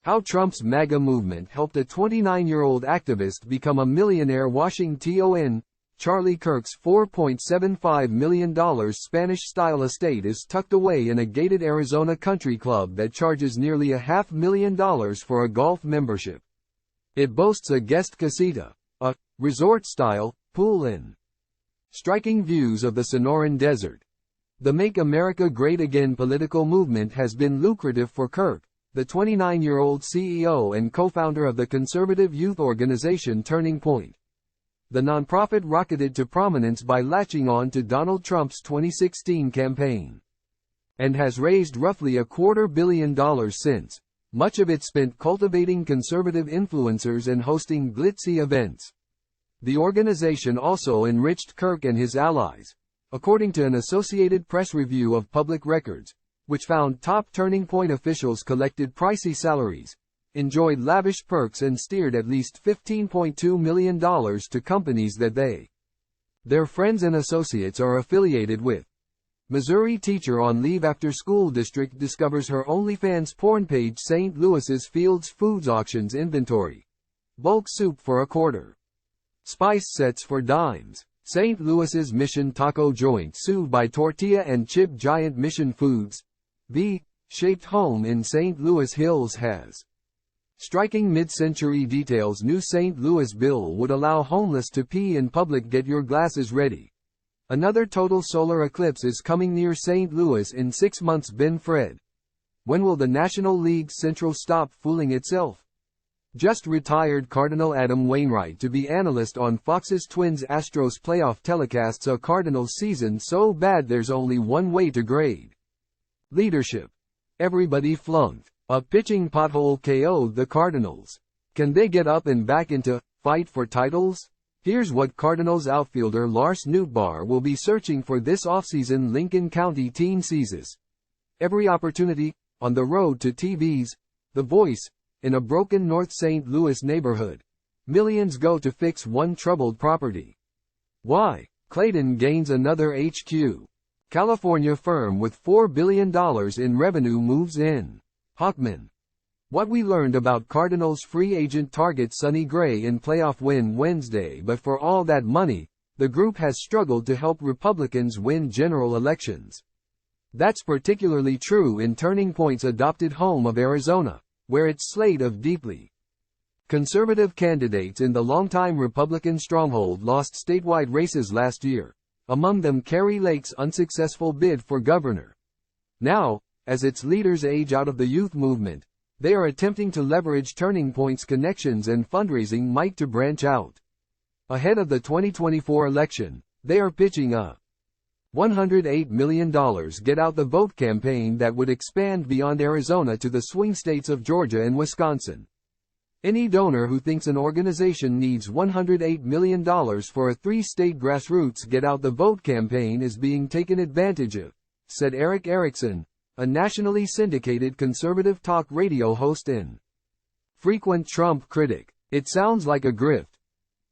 How Trump's MAGA movement helped a 29-year-old activist become a millionaire. Washington. Charlie Kirk's $4.75 million Spanish-style estate is tucked away in a gated Arizona country club that charges nearly $500,000 for a golf membership. It boasts a guest casita, a resort-style pool-in. Striking views of the Sonoran Desert. The Make America Great Again political movement has been lucrative for Kirk, the 29-year-old CEO and co-founder of the conservative youth organization Turning Point. The nonprofit rocketed to prominence by latching on to Donald Trump's 2016 campaign, and has raised roughly $250 million since, much of it spent cultivating conservative influencers and hosting glitzy events. The organization also enriched Kirk and his allies, according to an Associated Press review of public records, which found top Turning Point officials collected pricey salaries, enjoyed lavish perks and steered at least $15.2 million to companies that their friends and associates are affiliated with. Missouri teacher on leave after school district discovers her OnlyFans porn page. St. Louis's Fields Foods auctions inventory. Bulk soup for $0.25. Spice sets for dimes. St. Louis's Mission Taco joint sued by tortilla and chip giant Mission Foods. V-shaped home in St. Louis Hills has striking mid-century details. New St. Louis bill would allow homeless to pee in public. Get your glasses ready. Another total solar eclipse is coming near St. Louis in 6 months. BenFred. When will the National League Central stop fooling itself? Just retired Cardinal Adam Wainwright to be analyst on Fox's Twins-Astros playoff telecasts. A Cardinals season so bad there's only one way to grade leadership. Everybody flunked. A pitching pothole KO'd the Cardinals. Can they get up and back into fight for titles? Here's what Cardinals outfielder Lars Nootbaar will be searching for this offseason. Lincoln County teen seizes every opportunity on the road to TV's The Voice in a broken North St. Louis neighborhood. Millions go to fix one troubled property. Why? Clayton gains another HQ. California firm with $4 billion in revenue moves in. Hochman. What we learned about Cardinals free agent target Sonny Gray in playoff win Wednesday. But for all that money, the group has struggled to help Republicans win general elections. That's particularly true in Turning Point's adopted home of Arizona, where its slate of deeply conservative candidates in the longtime Republican stronghold lost statewide races last year, among them Kari Lake's unsuccessful bid for governor. Now, as its leaders age out of the youth movement, they are attempting to leverage Turning Point's connections and fundraising might to branch out. Ahead of the 2024 election, they are pitching a $108 million get-out-the-vote campaign that would expand beyond Arizona to the swing states of Georgia and Wisconsin. Any donor who thinks an organization needs $108 million for a 3-state grassroots get-out-the-vote campaign is being taken advantage of, said Eric Erickson, a nationally syndicated conservative talk radio host and frequent Trump critic. It sounds like a grift.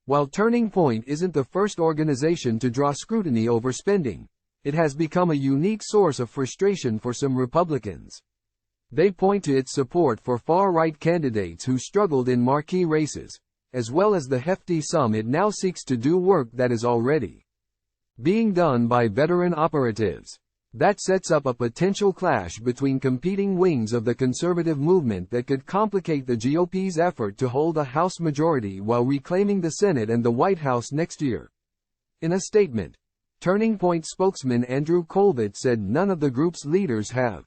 While Turning Point isn't the first organization to draw scrutiny over spending, it has become a unique source of frustration for some Republicans. They point to its support for far-right candidates who struggled in marquee races, as well as the hefty sum it now seeks to do work that is already being done by veteran operatives. That sets up a potential clash between competing wings of the conservative movement that could complicate the GOP's effort to hold a House majority while reclaiming the Senate and the White House next year. In a statement, Turning Point spokesman Andrew Colvett said none of the group's leaders have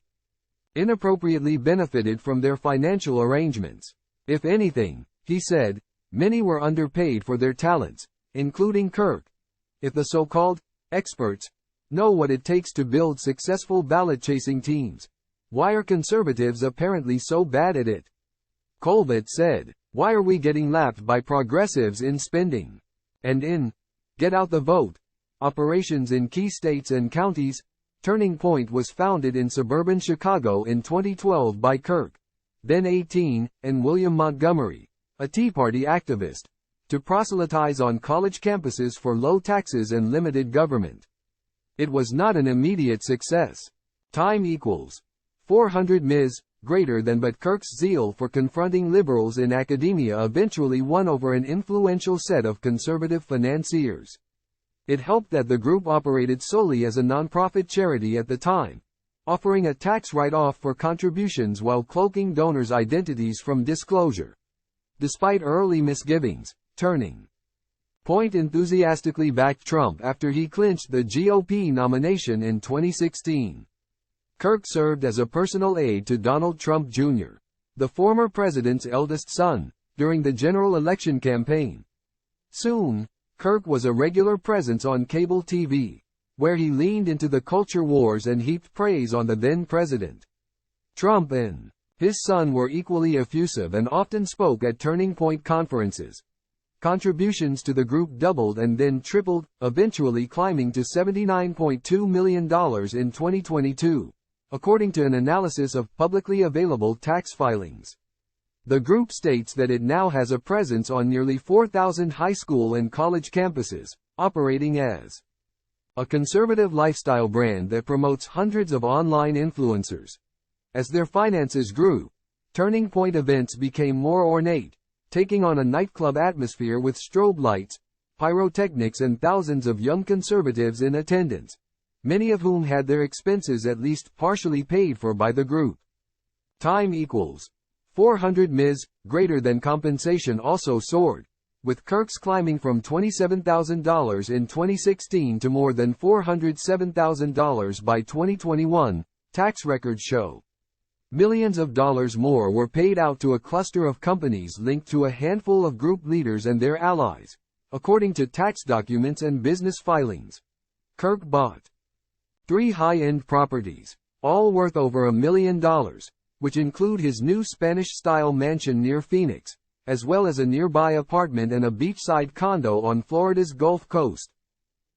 inappropriately benefited from their financial arrangements. If anything, he said, many were underpaid for their talents, including Kirk. If the so-called experts know what it takes to build successful ballot-chasing teams, why are conservatives apparently so bad at it? Colvett said, why are we getting lapped by progressives in spending and in get out the vote operations in key states and counties? Turning Point was founded in suburban Chicago in 2012 by Kirk, then 18, and William Montgomery, a Tea Party activist, to proselytize on college campuses for low taxes and limited government. It was not an immediate success. Time equals 400 Ms. greater than, but Kirk's zeal for confronting liberals in academia eventually won over an influential set of conservative financiers. It helped that the group operated solely as a nonprofit charity at the time, offering a tax write-off for contributions while cloaking donors' identities from disclosure. Despite early misgivings, Turning Point enthusiastically backed Trump after he clinched the GOP nomination in 2016. Kirk served as a personal aide to Donald Trump Jr., the former president's eldest son, during the general election campaign. Soon, Kirk was a regular presence on cable TV, where he leaned into the culture wars and heaped praise on the then-president. Trump and his son were equally effusive and often spoke at Turning Point conferences. Contributions to the group doubled and then tripled, eventually climbing to $79.2 million in 2022, according to an analysis of publicly available tax filings. The group states that it now has a presence on nearly 4,000 high school and college campuses, operating as a conservative lifestyle brand that promotes hundreds of online influencers. As their finances grew, Turning Point events became more ornate, taking on a nightclub atmosphere with strobe lights, pyrotechnics, and thousands of young conservatives in attendance, many of whom had their expenses at least partially paid for by the group. Time equals 400 Ms. greater than compensation also soared, with Kirk's climbing from $27,000 in 2016 to more than $407,000 by 2021, tax records show. Millions of dollars more were paid out to a cluster of companies linked to a handful of group leaders and their allies, according to tax documents and business filings. Kirk bought 3 high-end properties, all worth over $1 million, which include his new Spanish-style mansion near Phoenix, as well as a nearby apartment and a beachside condo on Florida's Gulf Coast.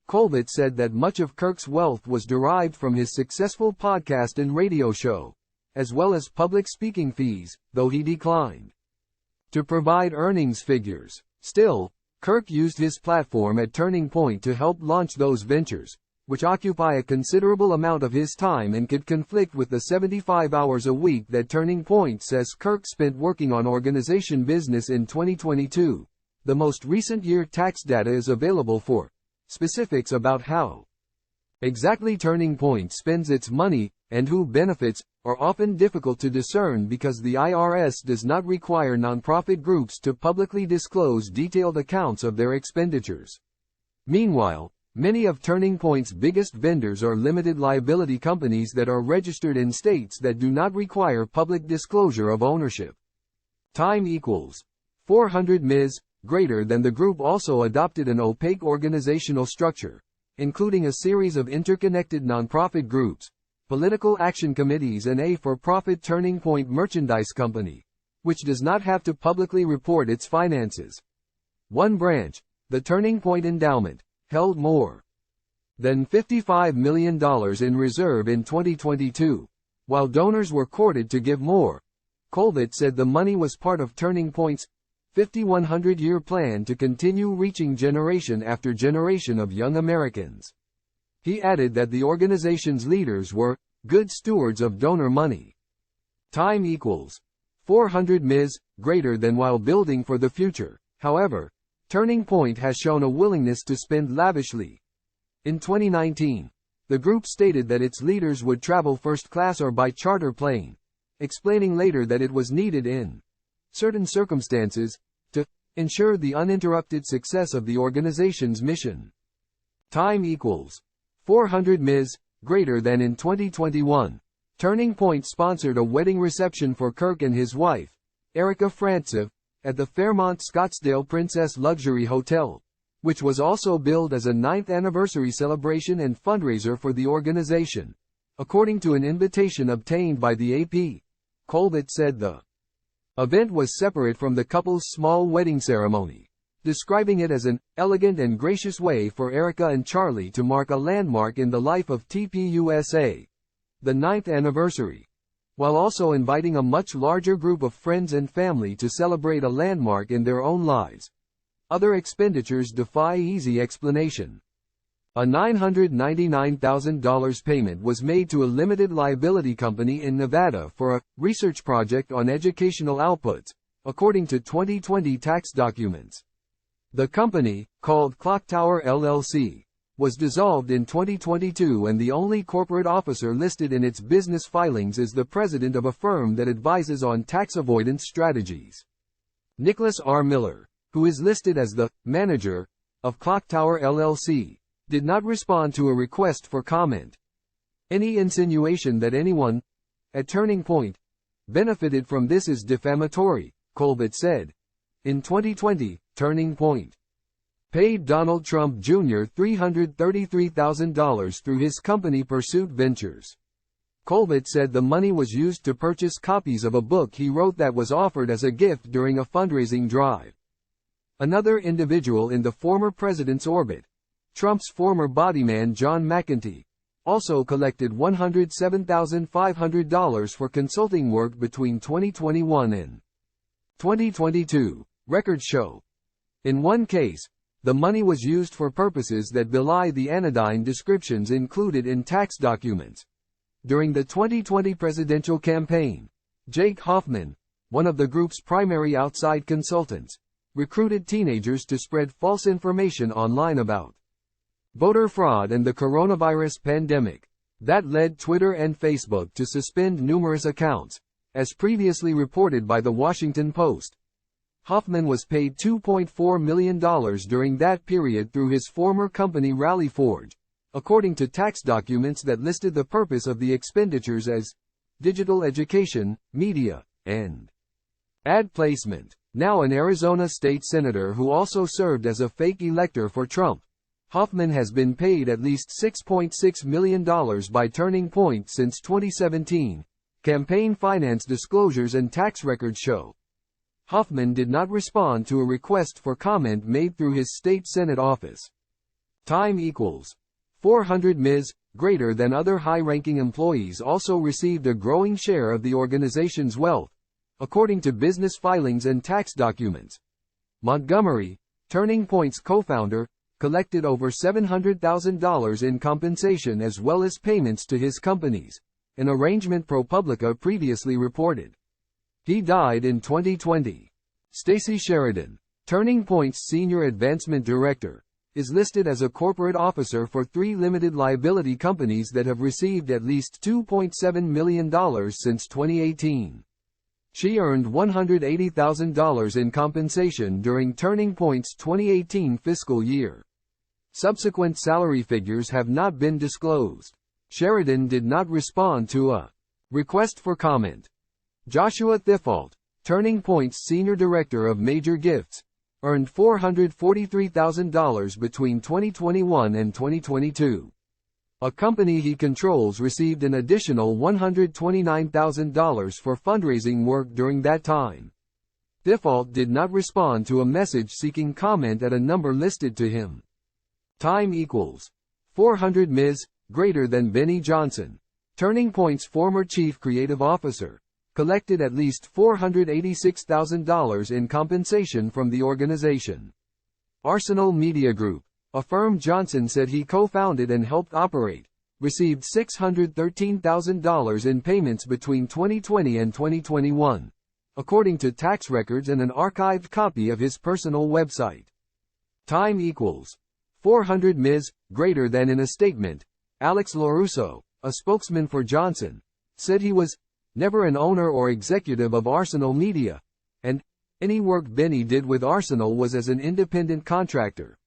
Colbert said that much of Kirk's wealth was derived from his successful podcast and radio show, as well as public speaking fees, though he declined to provide earnings figures. Still, Kirk used his platform at Turning Point to help launch those ventures, which occupy a considerable amount of his time and could conflict with the 75 hours a week that Turning Point says Kirk spent working on organization business in 2022. The most recent year tax data is available for specifics about how exactly Turning Point spends its money, and who benefits, are often difficult to discern because the IRS does not require nonprofit groups to publicly disclose detailed accounts of their expenditures. Meanwhile, many of Turning Point's biggest vendors are limited liability companies that are registered in states that do not require public disclosure of ownership. Time equals 400 Ms. greater than. The group also adopted an opaque organizational structure, including a series of interconnected nonprofit groups, political action committees, and a for-profit Turning Point merchandise company, which does not have to publicly report its finances. One branch, the Turning Point Endowment, held more than $55 million in reserve in 2022, while donors were courted to give more. Colbert said the money was part of Turning Point's 5,100-year plan to continue reaching generation after generation of young Americans. He added that the organization's leaders were good stewards of donor money. Time equals 400 Ms. greater than. While building for the future, however, Turning Point has shown a willingness to spend lavishly. In 2019, the group stated that its leaders would travel first class or by charter plane, explaining later that it was needed in certain circumstances to ensure the uninterrupted success of the organization's mission. Time equals 400 Ms. greater than. In 2021, Turning Point sponsored a wedding reception for Kirk and his wife, Erica Frantsev, at the Fairmont Scottsdale Princess Luxury Hotel, which was also billed as a 9th anniversary celebration and fundraiser for the organization, according to an invitation obtained by the AP. Colbert said the event was separate from the couple's small wedding ceremony, describing it as an elegant and gracious way for Erica and Charlie to mark a landmark in the life of TPUSA, the 9th anniversary, while also inviting a much larger group of friends and family to celebrate a landmark in their own lives. Other expenditures defy easy explanation. A $999,000 payment was made to a limited liability company in Nevada for a research project on educational outputs, according to 2020 tax documents. The company, called Clocktower LLC, was dissolved in 2022 and the only corporate officer listed in its business filings is the president of a firm that advises on tax avoidance strategies. Nicholas R. Miller, who is listed as the manager of Clocktower LLC, did not respond to a request for comment. Any insinuation that anyone, at Turning Point, benefited from this is defamatory, Colbert said. In 2020, Turning Point paid Donald Trump Jr. $333,000 through his company Pursuit Ventures. Colbert said the money was used to purchase copies of a book he wrote that was offered as a gift during a fundraising drive. Another individual in the former president's orbit, Trump's former bodyman John McEntee, also collected $107,500 for consulting work between 2021 and 2022, records show. In one case, the money was used for purposes that belie the anodyne descriptions included in tax documents. During the 2020 presidential campaign, Jake Hochman, one of the group's primary outside consultants, recruited teenagers to spread false information online about voter fraud and the coronavirus pandemic. That led Twitter and Facebook to suspend numerous accounts, as previously reported by The Washington Post. Hochman was paid $2.4 million during that period through his former company Rally Forge, according to tax documents that listed the purpose of the expenditures as digital education, media, and ad placement. Now an Arizona state senator who also served as a fake elector for Trump, Hochman has been paid at least $6.6 million by Turning Point since 2017, campaign finance disclosures and tax records show. Hochman did not respond to a request for comment made through his state Senate office. Time equals 400 Ms. Greater than other high-ranking employees also received a growing share of the organization's wealth, according to business filings and tax documents. Montgomery, Turning Point's co-founder, collected over $700,000 in compensation as well as payments to his companies, an arrangement ProPublica previously reported. He died in 2020. Stacey Sheridan, Turning Point's Senior Advancement Director, is listed as a corporate officer for 3 limited liability companies that have received at least $2.7 million since 2018. She earned $180,000 in compensation during Turning Point's 2018 fiscal year. Subsequent salary figures have not been disclosed. Sheridan did not respond to a request for comment. Joshua Thifault, Turning Point's Senior Director of Major Gifts, earned $443,000 between 2021 and 2022. A company he controls received an additional $129,000 for fundraising work during that time. Thifault did not respond to a message seeking comment at a number listed to him. Time equals 400 Ms. Greater than Benny Johnson, Turning Point's former chief creative officer, collected at least $486,000 in compensation from the organization. Arsenal Media Group, a firm Johnson said he co-founded and helped operate, received $613,000 in payments between 2020 and 2021, according to tax records and an archived copy of his personal website. Time equals 400 Ms. Greater than. In a statement, Alex LaRusso, a spokesman for Johnson, said he was never an owner or executive of Arsenal Media, and any work Benny did with Arsenal was as an independent contractor.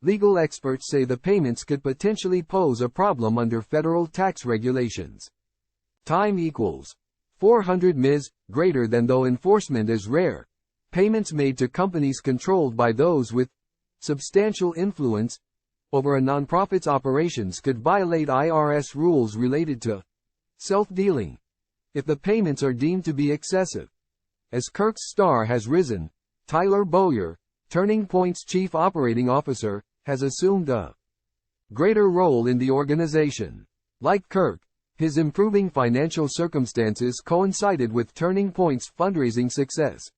Legal experts say the payments could potentially pose a problem under federal tax regulations. Time equals 400 Ms. Greater than. Though enforcement is rare, payments made to companies controlled by those with substantial influence over a nonprofit's operations could violate IRS rules related to self-dealing if the payments are deemed to be excessive. As Kirk's star has risen, Tyler Bowyer, Turning Point's chief operating officer, has assumed a greater role in the organization. Like Kirk, his improving financial circumstances coincided with Turning Point's fundraising success.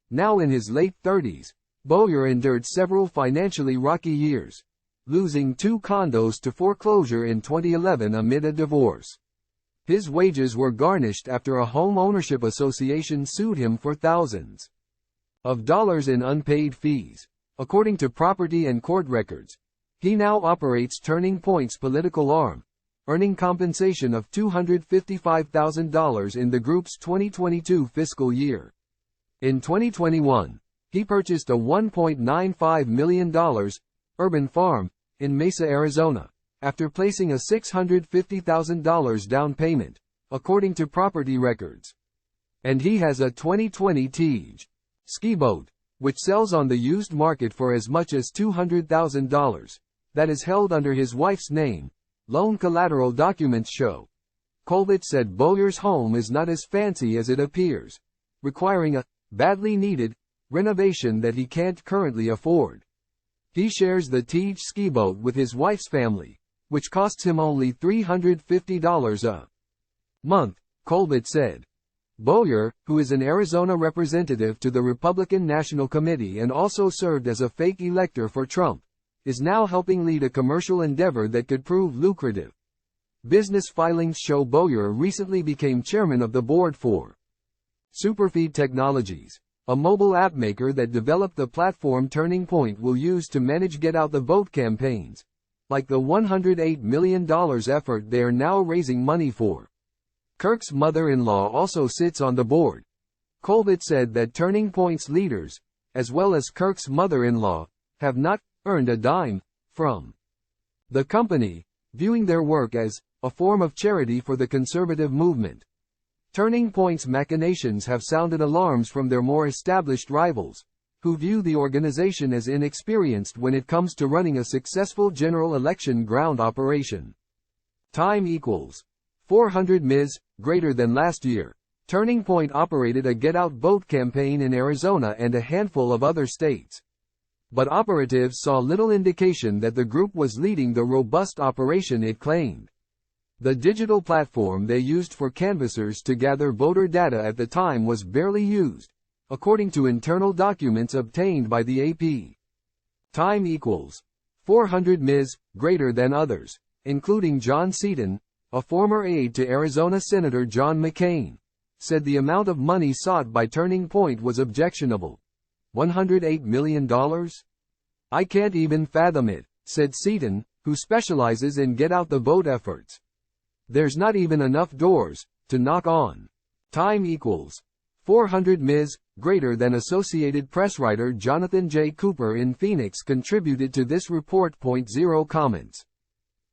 Now in his late 30s, Bowyer endured several financially rocky years. losing 2 condos to foreclosure in 2011 amid a divorce. His wages were garnished after a home ownership association sued him for thousands of dollars in unpaid fees. According to property and court records, he now operates Turning Point's political arm, earning compensation of $255,000 in the group's 2022 fiscal year. In 2021, he purchased a $1.95 million urban farm in Mesa, Arizona, after placing a $650,000 down payment, according to property records. And he has a 2020 Tej ski boat, which sells on the used market for as much as $200,000, that is held under his wife's name, loan collateral documents show. Colbert said Bowyer's home is not as fancy as it appears, requiring a badly needed renovation that he can't currently afford. He shares the Tej ski boat with his wife's family, which costs him only $350 a month, Colbert said. Bowyer, who is an Arizona representative to the Republican National Committee and also served as a fake elector for Trump, is now helping lead a commercial endeavor that could prove lucrative. Business filings show Bowyer recently became chairman of the board for Superfeed Technologies, a mobile app maker that developed the platform Turning Point will use to manage Get Out the Vote campaigns, like the $108 million effort they are now raising money for. Kirk's mother-in-law also sits on the board. Colbert said that Turning Point's leaders, as well as Kirk's mother-in-law, have not earned a dime from the company, viewing their work as a form of charity for the conservative movement. Turning Point's machinations have sounded alarms from their more established rivals, who view the organization as inexperienced when it comes to running a successful general election ground operation. Time equals 400 Ms. greater than last year. Turning Point operated a Get Out Vote campaign in Arizona and a handful of other states. But operatives saw little indication that the group was leading the robust operation it claimed. The digital platform they used for canvassers to gather voter data at the time was barely used, according to internal documents obtained by the AP. Time equals 400 Ms. greater than others, including John Seaton, a former aide to Arizona Senator John McCain, said the amount of money sought by Turning Point was objectionable. $108 million? I can't even fathom it, said Seaton, who specializes in Get Out the Vote efforts. There's not even enough doors to knock on. Time equals 400 Ms. greater than. Associated Press writer Jonathan J. Cooper in Phoenix contributed to this report. 0 comments.